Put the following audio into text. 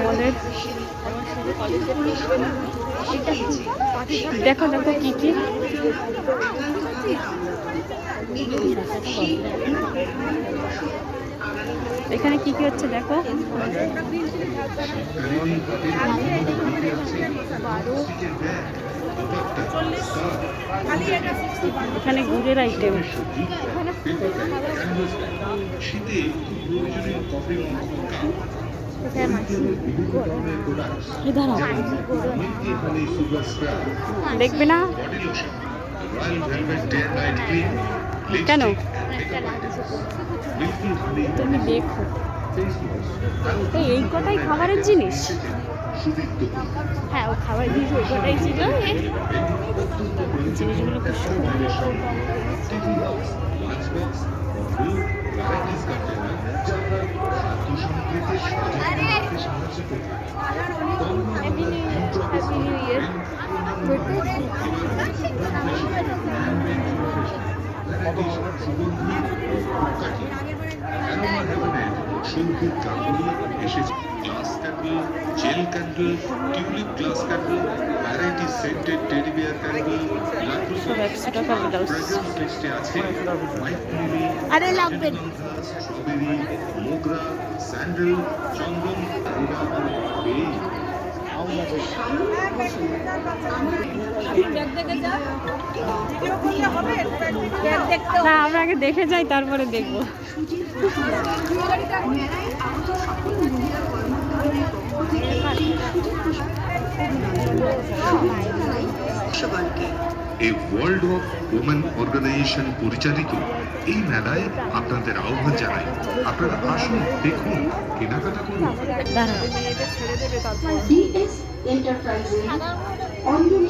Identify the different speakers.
Speaker 1: আমাদের। দেখো দেখো কি কি এখানে কি কি হচ্ছে দেখো। এখানে গুড়ের আইটেম। দেখবে না কেন? তুমি দেখো এই কটাই খাবারের জিনিস। হ্যাঁ ও খাবারের জিনিস ওই কটাই ছিল। জিনিসগুলো খুব
Speaker 2: সঙ্গীত গানগুলি এসেছে। Glass candle, gel candle, tulip glass candle, variety scented teddy bear candle, fragrance টেস্টে আছে হোয়াইট লিলি, স্ট্রবেরি, মোগরা, স্যান্ডেল, চন্দন,
Speaker 1: না আমরা আগে দেখে যাই তারপরে দেখবো।
Speaker 2: এই ওয়ার্ল্ড অফ ওমেন অর্গানাইজেশন পরিচালিত এই মেলায় আপনাদের আহ্বান জানাই। আপনারা আসুন, দেখুন, কেনাকাটা করুন।